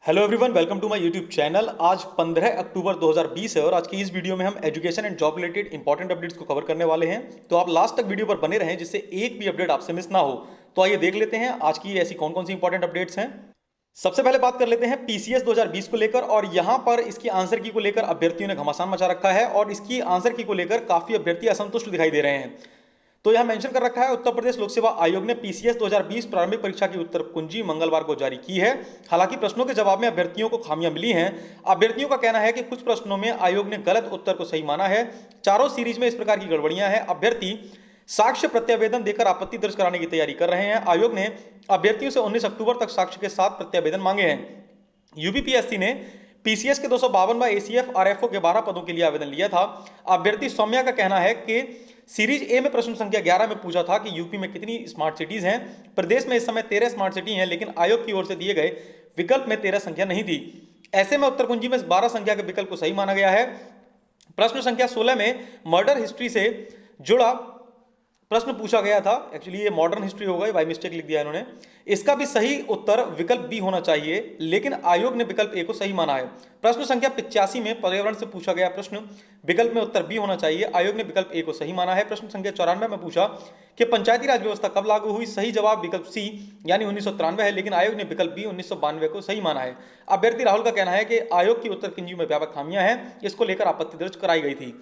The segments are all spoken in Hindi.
Hello everyone, welcome to my YouTube channel. आज 15 अक्टूबर 2020 है और आज की इस वीडियो में हम education and job related important updates को कवर करने वाले हैं। तो आप लास्ट तक वीडियो पर बने रहें जिससे एक भी अपडेट आपसे मिस ना हो। तो आइए देख लेते हैं आज की ऐसी कौन कौन सी इंपॉर्टेंट अपडेट्स हैं। सबसे पहले बात कर लेते हैं पीसीएस 2020 को लेकर, और यहां पर इसकी आंसर की को लेकर अभ्यर्थियों ने घमासान मचा रखा है और इसकी आंसर की को लेकर काफी अभ्यर्थी असंतुष्ट दिखाई दे रहे हैं। तो यहां मेंशन कर रखा है, उत्तर प्रदेश लोक सेवा आयोग ने पीसीएस 2020 प्रारंभिक परीक्षा की उत्तर कुंजी मंगलवार को जारी की है। हालांकि प्रश्नों के जवाब में अभ्यर्थियों को खामियां मिली हैं। अभ्यर्थियों का कहना है कि कुछ प्रश्नों में आयोग ने गलत उत्तर को सही माना है। चारों सीरीज में इस प्रकार की गड़बड़ियां हैं। अभ्यर्थी साक्ष्य प्रत्यावेदन देकर आपत्ति दर्ज कराने की तैयारी कर रहे हैं। आयोग ने अभ्यर्थियों से 19 अक्टूबर तक साक्ष्य के साथ प्रत्यावेदन मांगे हैं। यूपीपीएससी ने पीसीएस के 252 एसीएफ आरएफओ के 12 पदों के लिए आवेदन लिया था। अभ्यर्थी सौम्या का कहना है कि सीरीज ए में प्रश्न संख्या 11 में पूछा था कि यूपी में कितनी स्मार्ट सिटीज हैं। प्रदेश में इस समय 13 स्मार्ट सिटी हैं, लेकिन आयोग की ओर से दिए गए विकल्प में 13 संख्या नहीं थी। ऐसे में उत्तर कुंजी में 12 संख्या के विकल्प को सही माना गया है। प्रश्न संख्या 16 में मर्डर हिस्ट्री से जुड़ा प्रश्न पूछा गया था। एक्चुअली ये मॉडर्न हिस्ट्री होगा, बाय मिस्टेक लिख दिया इन्होंने। इसका भी सही उत्तर विकल्प बी होना चाहिए, लेकिन आयोग ने विकल्प ए को सही माना है। प्रश्न संख्या 85 में पर्यावरण से पूछा गया प्रश्न, विकल्प में उत्तर बी होना चाहिए, आयोग ने विकल्प ए को सही माना है। प्रश्न संख्या 94 में पूछा कि पंचायती राज व्यवस्था कब लागू हुई, सही जवाब विकल्प सी यानी 1993 है, लेकिन आयोग ने विकल्प बी 1992 को सही माना है। अभ्यर्थी राहुल का कहना है कि आयोग की उत्तर कुंजी में व्यापक खामियां हैं, इसको लेकर आपत्ति दर्ज कराई गई थी।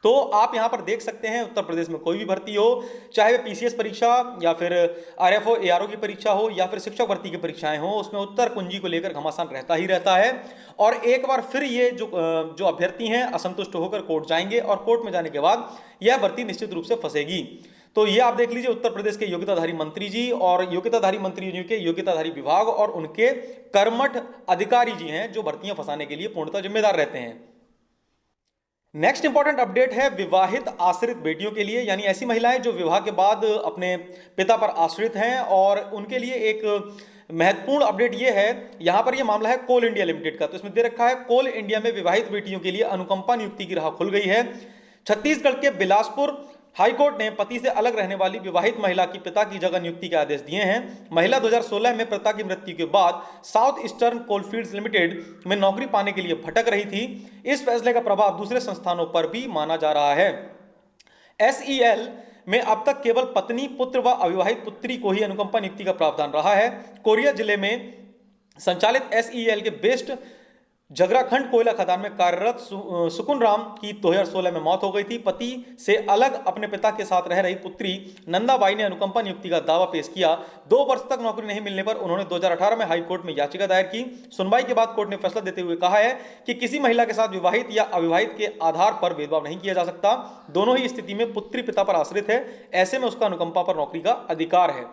तो आप यहां पर देख सकते हैं, उत्तर प्रदेश में कोई भी भर्ती हो, चाहे वह पीसीएस परीक्षा या फिर आरएफओ एआरओ की परीक्षा हो या फिर शिक्षक भर्ती की परीक्षाएं हो, उसमें उत्तर कुंजी को लेकर घमासान रहता ही रहता है। और एक बार फिर ये जो अभ्यर्थी हैं असंतुष्ट होकर कोर्ट जाएंगे और कोर्ट में जाने के बाद यह भर्ती निश्चित रूप से फंसेगी। तो ये आप देख लीजिए, उत्तर प्रदेश के योग्यताधारी मंत्री जी और योग्यताधारी मंत्री के योग्यताधारी विभाग और उनके कर्मठ अधिकारी जी हैं जो भर्तियां फंसाने के लिए पूर्णतः जिम्मेदार रहते हैं। नेक्स्ट इंपॉर्टेंट अपडेट है विवाहित आश्रित बेटियों के लिए, यानी ऐसी महिलाएं जो विवाह के बाद अपने पिता पर आश्रित हैं, और उनके लिए एक महत्वपूर्ण अपडेट ये है। यहां पर ये मामला है कोल इंडिया लिमिटेड का। तो इसमें दे रखा है, कोल इंडिया में विवाहित बेटियों के लिए अनुकंपा नियुक्ति की राह खुल गई है। छत्तीसगढ़ के बिलासपुर हाईकोर्ट ने पति से अलग रहने वाली विवाहित महिला की पिता की जगह नियुक्ति के आदेश दिए हैं। महिला 2016 में पिता की मृत्यु के बाद साउथ ईस्टर्न कोलफील्ड्स लिमिटेड में नौकरी पाने के लिए भटक रही थी। इस फैसले का प्रभाव दूसरे संस्थानों पर भी माना जा रहा है। एसईएल में अब तक केवल पत्नी, पुत्र व अविवाहित पुत्री को ही अनुकंपा नियुक्ति का प्रावधान रहा है। कोरिया जिले में संचालित एसईएल के बेस्ट जगराखंड कोयला खदान में कार्यरत सुकुन राम की 2016 में मौत हो गई थी। पति से अलग अपने पिता के साथ रह रही पुत्री नंदाबाई ने अनुकंपा नियुक्ति का दावा पेश किया। 2 वर्ष तक नौकरी नहीं मिलने पर उन्होंने 2018 में हाई कोर्ट में याचिका दायर की। सुनवाई के बाद कोर्ट ने फैसला देते हुए कहा है कि किसी महिला के साथ विवाहित या अविवाहित के आधार पर भेदभाव नहीं किया जा सकता। दोनों ही स्थिति में पुत्री पिता पर आश्रित है, ऐसे में उसका अनुकंपा पर नौकरी का अधिकार है।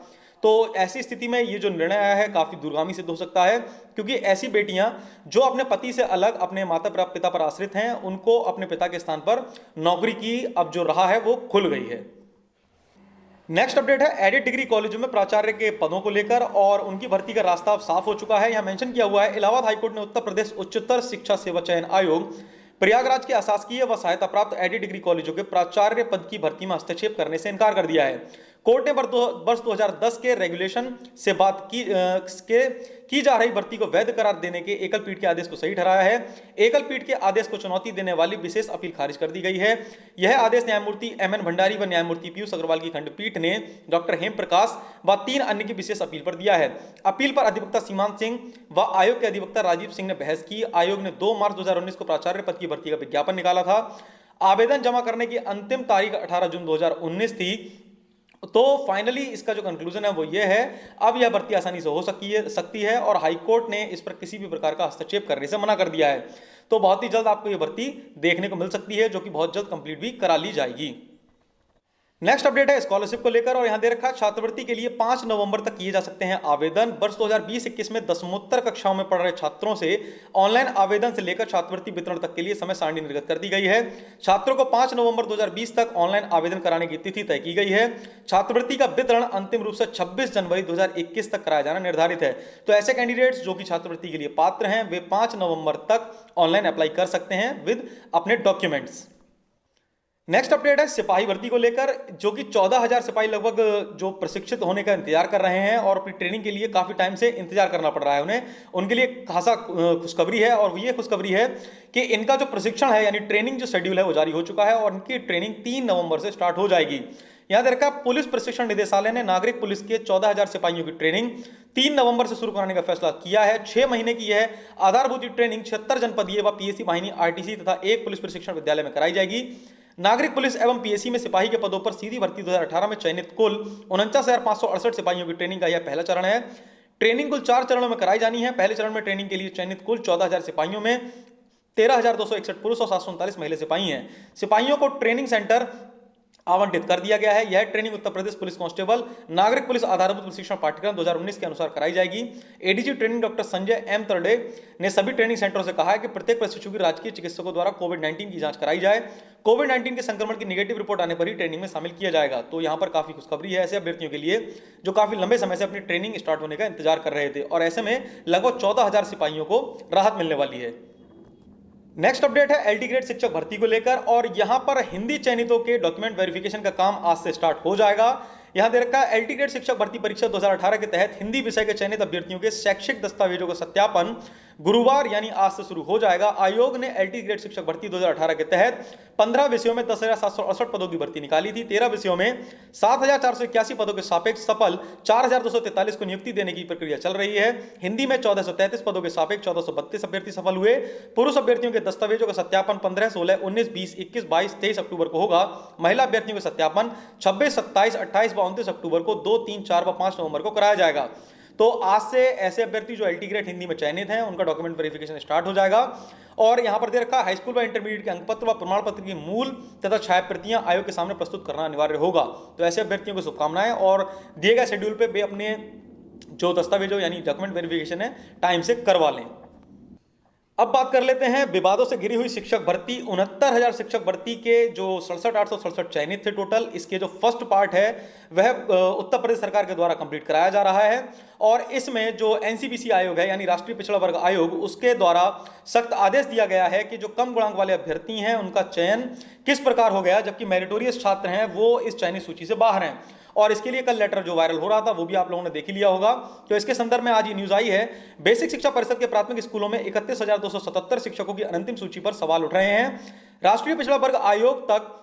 तो ऐसी स्थिति में ये जो निर्णय आया है काफी दूरगामी सिद्ध हो सकता है, क्योंकि ऐसी बेटियां जो अपने पति से अलग अपने माता पिता पर आश्रित हैं, उनको अपने पिता के स्थान पर नौकरी की अब जो राह है वो खुल गई है। नेक्स्ट अपडेट है एडिड डिग्री कॉलेजों में प्राचार्य के पदों को लेकर, और उनकी भर्ती का रास्ता अब साफ हो चुका है। यहां मेंशन किया हुआ है, इलाहाबाद हाईकोर्ट ने उत्तर प्रदेश उच्चतर शिक्षा सेवा चयन आयोग प्रयागराज के अशासकीय व सहायता प्राप्त एडिड डिग्री कॉलेजों के प्राचार्य पद की भर्ती में हस्तक्षेप करने से इनकार कर दिया है। कोर्ट ने वर्ष 2010 के रेगुलेशन से बात की जा रही भर्ती को वैध करार देने के एकल पीठ के आदेश को सही ठहराया है। एकल पीठ के आदेश को चुनौती देने वाली विशेष अपील खारिज कर दी गई है। यह आदेश न्यायमूर्ति एमएन भंडारी व न्यायमूर्ति पीयूष अग्रवाल की खंडपीठ ने डॉक्टर हेम प्रकाश व 3 अन्य की विशेष अपील पर दिया है। अपील पर अधिवक्ता सीमांत सिंह व आयोग के अधिवक्ता राजीव सिंह ने बहस की। आयोग ने 2 मार्च 2019 को प्राचार्य पद की भर्ती का विज्ञापन निकाला था। आवेदन जमा करने की अंतिम तारीख 18 जून 2019 थी। तो फाइनली इसका जो कंक्लूजन है वो ये है, अब यह भर्ती आसानी से हो सकती है और हाईकोर्ट ने इस पर किसी भी प्रकार का हस्तक्षेप करने से मना कर दिया है। तो बहुत ही जल्द आपको यह भर्ती देखने को मिल सकती है, जो कि बहुत जल्द कंप्लीट भी करा ली जाएगी। नेक्स्ट अपडेट है स्कॉलरशिप को लेकर, और यहां दे रखा है छात्रवृत्ति के लिए 5 नवंबर तक किए जा सकते हैं आवेदन। वर्ष 2020-21 में दसमोत्तर कक्षाओं में पढ़ रहे छात्रों से ऑनलाइन आवेदन से लेकर छात्रवृत्ति वितरण तक के लिए समय सारणी निर्गत कर दी गई है। छात्रों को 5 नवंबर 2020 तक ऑनलाइन आवेदन कराने की तिथि तय की गई है। छात्रवृत्ति का वितरण अंतिम रूप से 26 जनवरी 2021 तक कराया जाना निर्धारित है। तो ऐसे कैंडिडेट्स जो कि छात्रवृत्ति के लिए पात्र हैं, वे 5 नवंबर तक ऑनलाइन अप्लाई कर सकते हैं विद अपने डॉक्यूमेंट्स। नेक्स्ट अपडेट है सिपाही भर्ती को लेकर, जो कि 14,000 सिपाही लगभग जो प्रशिक्षित होने का इंतजार कर रहे हैं और अपनी ट्रेनिंग के लिए काफी टाइम से इंतजार करना पड़ रहा है उन्हें, उनके लिए खासा खुशखबरी है। और ये खुशखबरी है कि इनका जो प्रशिक्षण है यानी ट्रेनिंग जो शेड्यूल है वो जारी हो चुका है और इनकी ट्रेनिंग 3 नवंबर से स्टार्ट हो जाएगी। यहां दे रखा पुलिस प्रशिक्षण निदेशालय ने नागरिक पुलिस के 14,000 सिपाहियों की ट्रेनिंग 3 नवंबर से शुरू कराने का फैसला किया है। 6 महीने की यह आधारभूत ट्रेनिंग 76 जनपदीय व पीएसी वाहिनी आरटीसी तथा एक पुलिस प्रशिक्षण विद्यालय में कराई जाएगी। नागरिक पुलिस एवं पीएसी में सिपाही के पदों पर सीधी भर्ती 2018 में चयनित कुल 49,568 सिपाहियों की ट्रेनिंग का यह पहला चरण है। ट्रेनिंग कुल 4 चरणों में कराई जानी है। पहले चरण में ट्रेनिंग के लिए चयनित कुल 14,000 सिपाहियों में 13,261 पुरुष और 739 महिला सिपाही हैं। सिपाहियों को ट्रेनिंग सेंटर आवंटित कर दिया गया है। यह training Uttar Pradesh police constable नागरिक पुलिस आधारभूत प्रशिक्षण पाठ्यक्रम 2019 के अनुसार कराई जाएगी। ADG training doctor Sanjay M Tarde ने सभी ट्रेनिंग सेंटरों से कहा है कि प्रत्येक प्रशिक्षु की राजकीय चिकित्सकों द्वारा कोविड-19 की जांच कराई जाए। कोविड-19 के संक्रमण की नेगेटिव रिपोर्ट आने पर ही ट्रेनिंग में शामिल किया जाएगा। तो यहां पर काफी खुशखबरी है ऐसे अभ्यर्थियों के लिए जो काफी लंबे समय से अपनी ट्रेनिंग स्टार्ट होने का इंतजार कर रहे थे और ऐसे में लगभग 14,000 सिपाहियों को राहत मिलने वाली है। नेक्स्ट अपडेट है एलटी ग्रेड शिक्षक भर्ती को लेकर और यहां पर हिंदी चयनितों के डॉक्यूमेंट वेरिफिकेशन का काम आज से स्टार्ट हो जाएगा। यहां दे रखा है एलटी ग्रेड शिक्षक भर्ती परीक्षा 2018 के तहत हिंदी विषय के चयनित अभ्यर्थियों के शैक्षिक दस्तावेजों का सत्यापन गुरुवार यानी आज से शुरू हो जाएगा। आयोग ने एलटी ग्रेड शिक्षक भर्ती 2018 के तहत 15 विषयों में 10,768 पदों की भर्ती निकाली थी। 13 विषयों में 7,481 पदों के सापेक्ष सफल 4,243 को नियुक्ति देने की प्रक्रिया चल रही है। हिंदी में 1,433 पदों के सापेक्ष 1,432 अभ्यर्थी सफल हुए। पुरुष अभ्यर्थियों के दस्तावेजों का सत्यापन 15, 16, 19, 20, 21, 22, 23 अक्टूबर को होगा। महिला अभ्यर्थियों के सत्यापन 26, 27, 28 व 29 अक्टूबर को 2, 3, 4 व 5 नवंबर को कराया जाएगा। तो आज से ऐसे अभ्यर्थी जो एलटी ग्रेड हिंदी में चयनित हैं उनका डॉक्यूमेंट वेरिफिकेशन स्टार्ट हो जाएगा। और यहां पर दे रखा हाई स्कूल व इंटरमीडिएट के अंकपत्र व प्रमाण पत्र की मूल तथा छाया प्रतियां आयोग के सामने प्रस्तुत करना अनिवार्य होगा। तो ऐसे अभ्यर्थियों को शुभकामनाएं और दिए गए शेड्यूल पे वे अपने जो दस्तावेजों यानी डॉक्यूमेंट वेरिफिकेशन है टाइम से करवा लें। अब बात कर लेते हैं विवादों से घिरी हुई शिक्षक भर्ती। 69,000 शिक्षक भर्ती के जो 67,867 चयनित थे टोटल, इसके जो फर्स्ट पार्ट है वह उत्तर प्रदेश सरकार के द्वारा कंप्लीट कराया जा रहा है और इसमें जो एनसीपीसी आयोग है यानी राष्ट्रीय पिछड़ा वर्ग आयोग, उसके द्वारा सख्त आदेश दिया गया है कि जो कम गुणांक वाले अभ्यर्थी हैं उनका चयन किस प्रकार हो गया, जबकि मेरिटोरियस छात्र हैं वो इस चयनित सूची से बाहर हैं। और इसके लिए कल लेटर जो वायरल हो रहा था वो भी आप लोगों ने देख लिया होगा। तो इसके संदर्भ में आज ये न्यूज आई है। बेसिक शिक्षा परिषद के प्राथमिक स्कूलों में 31,277 शिक्षकों की अंतिम सूची पर सवाल उठ रहे हैं। राष्ट्रीय पिछड़ा वर्ग आयोग तक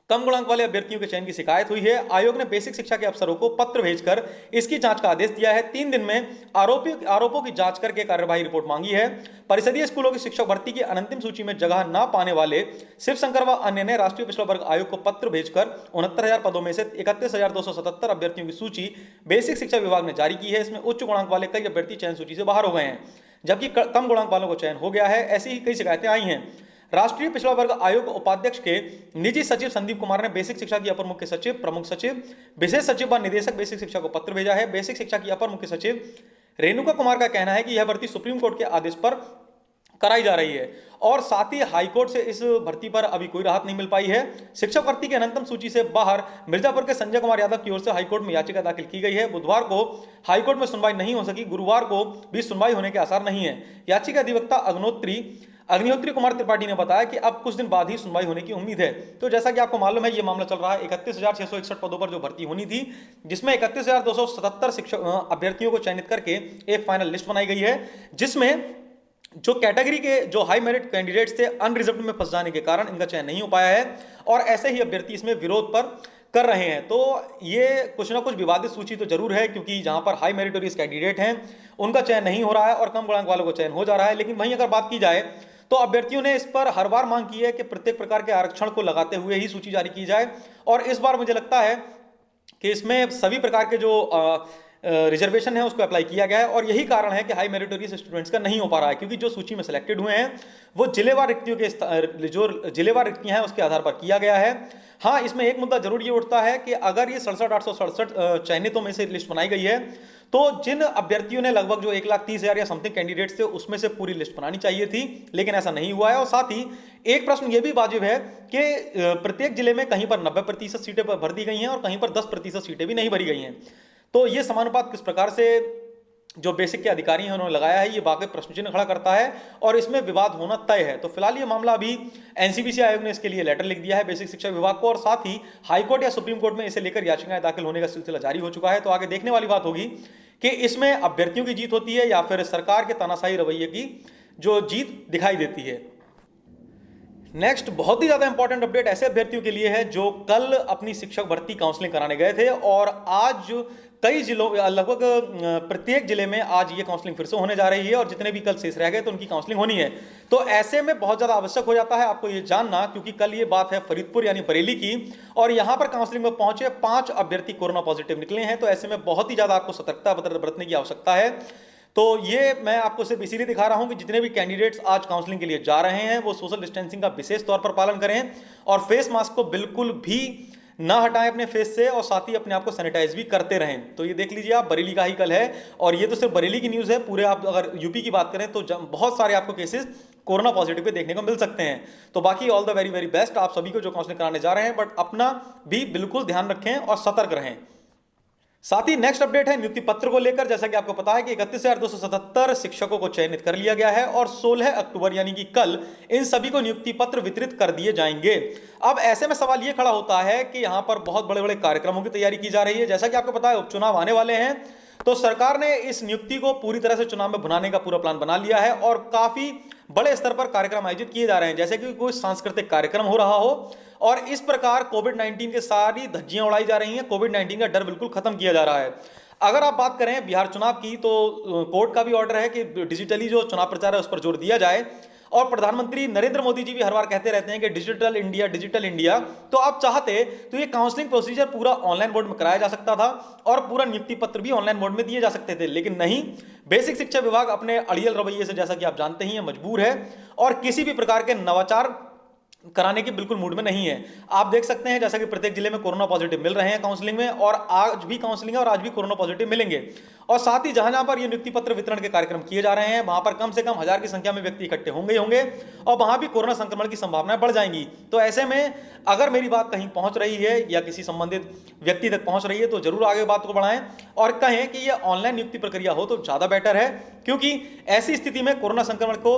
कम गुणांक वाले अभ्यर्थियों के चयन की शिकायत हुई है। आयोग ने बेसिक शिक्षा के अफसरों को पत्र भेजकर इसकी जांच का आदेश दिया है। 3 दिन में आरोपों की जांच करके कार्यवाही रिपोर्ट मांगी है। परिषदीय स्कूलों की शिक्षक भर्ती की अंतिम सूची में जगह न पाने वाले शिव शंकर व अन्य ने राष्ट्रीय पिछड़ा वर्ग आयोग को पत्र भेजकर 69,000 पदों में से 31,277 अभ्यर्थियों की सूची बेसिक शिक्षा विभाग ने जारी की है। इसमें उच्च गुणांक वाले कई अभ्यर्थी चयन सूची से बाहर हो गए हैं, जबकि कम गुणांक वालों को चयन हो गया है। ऐसी ही कई शिकायतें आई हैं। राष्ट्रीय पिछड़ा वर्ग आयोग उपाध्यक्ष के निजी सचिव संदीप कुमार ने बेसिक शिक्षा की अपर मुख्य सचिव, प्रमुख सचिव, विशेष सचिव व निदेशक बेसिक शिक्षा को पत्र भेजा है। बेसिक शिक्षा की अपर मुख्य सचिव रेणुका कुमार का कहना है कि यह भर्ती सुप्रीम कोर्ट के आदेश पर कराई जा रही है और साथ ही हाईकोर्ट से इस भर्ती पर अभी कोई राहत नहीं मिल पाई है। शिक्षक भर्ती की अंतिम सूची से बाहर मिर्जापुर के संजय कुमार यादव की ओर से हाईकोर्ट में याचिका दाखिल की गई है। बुधवार को हाईकोर्ट में सुनवाई नहीं हो सकी, गुरुवार को भी सुनवाई होने के आसार नहीं है। याचिका अधिवक्ता अग्निहोत्री कुमार त्रिपाठी ने बताया कि अब कुछ दिन बाद ही सुनवाई होने की उम्मीद है। तो जैसा कि आपको मालूम है, ये मामला चल रहा है 31,661 पदों पर जो भर्ती होनी थी, जिसमें 31,277 शिक्षक अभ्यर्थियों को चयनित करके एक फाइनल लिस्ट बनाई गई है, जिसमें जो कैटेगरी के जो हाई मेरिट कैंडिडेट्स थे अनरिजर्व्ड में फंस जाने के कारण इनका चयन नहीं हो पाया है और ऐसे ही अभ्यर्थी इसमें विरोध पर कर रहे हैं। तो ये कुछ ना कुछ विवादित सूची तो जरूर है, क्योंकि जहां पर हाई मेरिटोरियस कैंडिडेट हैं उनका चयन नहीं हो रहा है और कम गुणांक वालों को चयन हो जा रहा है। लेकिन वहीं अगर बात की जाए तो अभ्यर्थियों ने इस पर हर बार मांग की है कि प्रत्येक प्रकार के आरक्षण को लगाते हुए ही सूची जारी की जाए और इस बार मुझे लगता है कि इसमें सभी प्रकार के जो रिजर्वेशन है उसको अप्लाई किया गया है और यही कारण है कि हाई मेरिटोरियस स्टूडेंट्स का नहीं हो पा रहा है, क्योंकि जो सूची में सिलेक्टेड हुए हैं वो जिलेवार रिक्तियों के जो जिलेवार रिक्तियां हैं उसके आधार पर किया गया है। हाँ, इसमें एक मुद्दा जरूर ये उठता है कि अगर ये 67,867 चयनितों में से लिस्ट बनाई गई है तो जिन अभ्यर्थियों ने लगभग जो 1,30,000 या समथिंग कैंडिडेट्स थे उसमें से पूरी लिस्ट बनानी चाहिए थी, लेकिन ऐसा नहीं हुआ है। और साथ ही एक प्रश्न ये भी वाजिब है कि प्रत्येक जिले में कहीं पर 90% सीटें भर दी गई हैं और कहीं पर 10% सीटें भी नहीं भरी गई हैं। तो ये समानुपात किस प्रकार से जो बेसिक के अधिकारी हैं उन्होंने लगाया है, ये वाकई प्रश्न चिन्ह खड़ा करता है और इसमें विवाद होना तय है। तो फिलहाल ये मामला अभी एनसीपीसी आयोग ने इसके लिए लेटर लिख दिया है बेसिक शिक्षा विभाग को, और साथ ही हाईकोर्ट या सुप्रीम कोर्ट में इसे लेकर याचिकाएं दाखिल होने का सिलसिला जारी हो चुका है। तो आगे देखने वाली बात होगी कि इसमें अभ्यर्थियों की जीत होती है या फिर सरकार के तानाशाही रवैये की जो जीत दिखाई देती है। नेक्स्ट बहुत ही ज्यादा इंपॉर्टेंट अपडेट ऐसे अभ्यर्थियों के लिए है जो कल अपनी शिक्षक भर्ती काउंसलिंग कराने गए थे और आज कई जिलों, लगभग प्रत्येक जिले में आज ये काउंसलिंग फिर से होने जा रही है और जितने भी कल शेष रह गए तो उनकी काउंसलिंग होनी है। तो ऐसे में बहुत ज्यादा आवश्यक हो जाता है आपको ये जानना, क्योंकि कल ये बात है फरीदपुर यानी बरेली की और यहां पर काउंसलिंग में पहुंचे 5 अभ्यर्थी कोरोना पॉजिटिव निकले हैं। तो ऐसे में बहुत ही ज्यादा आपको सतर्कता बरतने की आवश्यकता है। तो ये मैं आपको सिर्फ इसीलिए दिखा रहा हूं कि जितने भी कैंडिडेट्स आज काउंसलिंग के लिए जा रहे हैं वो सोशल डिस्टेंसिंग का विशेष तौर पर पालन करें और फेस मास्क को बिल्कुल भी ना हटाएं अपने फेस से और साथ ही अपने आप को सैनिटाइज भी करते रहें। तो ये देख लीजिए आप, बरेली का ही कल है और ये तो सिर्फ बरेली की न्यूज़ है, पूरे आप अगर यूपी की बात करें तो बहुत सारे आपको केसेस कोरोना पॉजिटिव पे देखने को मिल सकते हैं। तो बाकी all the very very best आप सभी को जो काउंसलिंग कराने जा रहे हैं, बट अपना भी बिल्कुल ध्यान रखें और सतर्क रहें। साथ ही नेक्स्ट अपडेट है नियुक्ति पत्र को लेकर। जैसा कि आपको पता है कि 31,277 शिक्षकों को चयनित कर लिया गया है और 16 अक्टूबर यानी कि कल इन सभी को नियुक्ति पत्र वितरित कर दिए जाएंगे। अब ऐसे में सवाल यह खड़ा होता है कि यहां पर बहुत बड़े बड़े कार्यक्रमों की तैयारी की जा रही है। जैसा कि आपको पता है उपचुनाव आने वाले हैं, तो सरकार ने इस नियुक्ति को पूरी तरह से चुनाव में भुनाने का पूरा प्लान बना लिया है और काफी बड़े स्तर पर कार्यक्रम आयोजित किए जा रहे हैं, जैसे कि कोई सांस्कृतिक कार्यक्रम हो रहा हो और इस प्रकार कोविड-19 के सारी धज्जियां उड़ाई जा रही हैं। कोविड-19 का डर बिल्कुल खत्म किया जा रहा है। अगर आप बात करें बिहार चुनाव की, तो कोर्ट का भी ऑर्डर है कि डिजिटली जो चुनाव प्रचार है उस पर जोर दिया जाए और प्रधानमंत्री नरेंद्र मोदी जी भी हर बार कहते रहते हैं कि डिजिटल इंडिया डिजिटल इंडिया। तो आप चाहते तो ये काउंसलिंग प्रोसीजर पूरा ऑनलाइन मोड में कराया जा सकता था और पूरा नियुक्ति पत्र भी ऑनलाइन मोड में दिए जा सकते थे, लेकिन नहीं, बेसिक शिक्षा विभाग अपने अड़ियल रवैये से, जैसा कि आप जानते ही हैं, मजबूर है और किसी भी प्रकार के नवाचार कराने की बिल्कुल मूड में नहीं है। आप देख सकते हैं जैसा कि प्रत्येक जिले में कोरोना पॉजिटिव मिल रहे हैं काउंसलिंग में और आज भी काउंसलिंग है और आज भी कोरोना पॉजिटिव मिलेंगे और साथ ही जहां जहां पर ये नियुक्ति पत्र वितरण के कार्यक्रम किए जा रहे हैं वहां पर कम से कम 1000 की संख्या में व्यक्ति इकट्ठे होंगे ही होंगे और वहां भी कोरोना संक्रमण की संभावनाएं बढ़ जाएंगी। तो ऐसे में अगर मेरी बात कहीं पहुंच रही है या किसी संबंधित व्यक्ति तक पहुंच रही है तो जरूर आगे बात को बढ़ाएं और कहें कि यह ऑनलाइन नियुक्ति प्रक्रिया हो तो ज्यादा बेटर है, क्योंकि ऐसी स्थिति में कोरोना संक्रमण को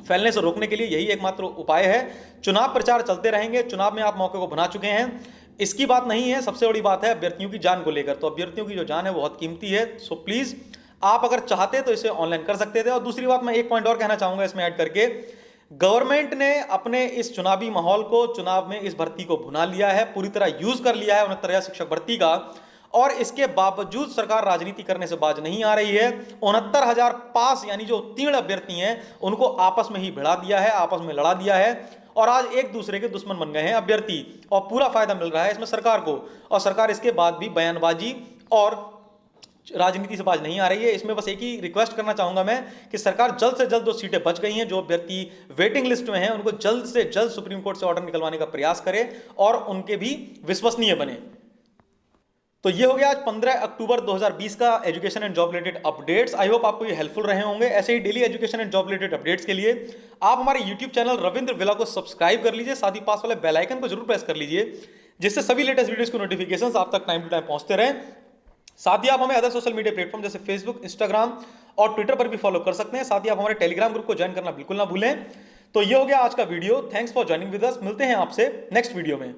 फैलने से रोकने के लिए यही एकमात्र उपाय है। चुनाव प्रचार चलते रहेंगे, चुनाव में आप मौके को भुना चुके हैं, इसकी बात नहीं है। सबसे बड़ी बात है अभ्यर्थियों की जान को लेकर, तो अभ्यर्थियों की जो जान है वो बहुत कीमती है। सो प्लीज आप अगर चाहते तो इसे ऑनलाइन कर सकते थे। और दूसरी बात मैं एक पॉइंट और कहना चाहूंगा इसमें ऐड करके, गवर्नमेंट ने अपने इस चुनावी माहौल को, चुनाव में इस भर्ती को भुना लिया है, पूरी तरह यूज कर लिया है 69,000 शिक्षक भर्ती का, और इसके बावजूद सरकार राजनीति करने से बाज नहीं आ रही है। 69,000 पास यानी जो उत्तीर्ण अभ्यर्थी हैं उनको आपस में ही भिड़ा दिया है, आपस में लड़ा दिया है और आज एक दूसरे के दुश्मन बन गए हैं अभ्यर्थी और पूरा फायदा मिल रहा है इसमें सरकार को। और सरकार इसके बाद भी बयानबाजी और राजनीति से बाज नहीं आ रही है। इसमें बस एक ही रिक्वेस्ट करना चाहूंगा मैं कि सरकार जल्द से जल्द जो सीटें बच गई हैं, जो अभ्यर्थी वेटिंग लिस्ट में हैं, उनको जल्द से जल्द सुप्रीम कोर्ट से ऑर्डर निकलवाने का प्रयास करे और उनके भी विश्वसनीय बने। तो ये हो गया आज 15 अक्टूबर 2020 का education and job related updates. I hope आपको ये हेल्पफुल रहे होंगे। ऐसे ही daily education and job related updates के लिए आप हमारे यूट्यूब चैनल रविंद्र विला को सब्सक्राइब कर लीजिए, साथ ही पास वाले बेल आइकन को जरूर प्रेस कर लीजिए, जिससे सभी लेटेस्ट वीडियोस की नोटिफिकेशंस आप तक टाइम टू टाइम पहुंचते रहें। साथ ही आप हमें अदर सोशल मीडिया प्लेटफॉर्म जैसे फेसबुक, इंस्टाग्राम और ट्विटर पर भी फॉलो कर सकते हैं। साथ ही आप हमारे टेलीग्राम ग्रुप को ज्वाइन करना बिल्कुल ना भूलें। तो ये हो गया आज का video. Thanks for joining with us. मिलते हैं आपसे नेक्स्ट वीडियो में।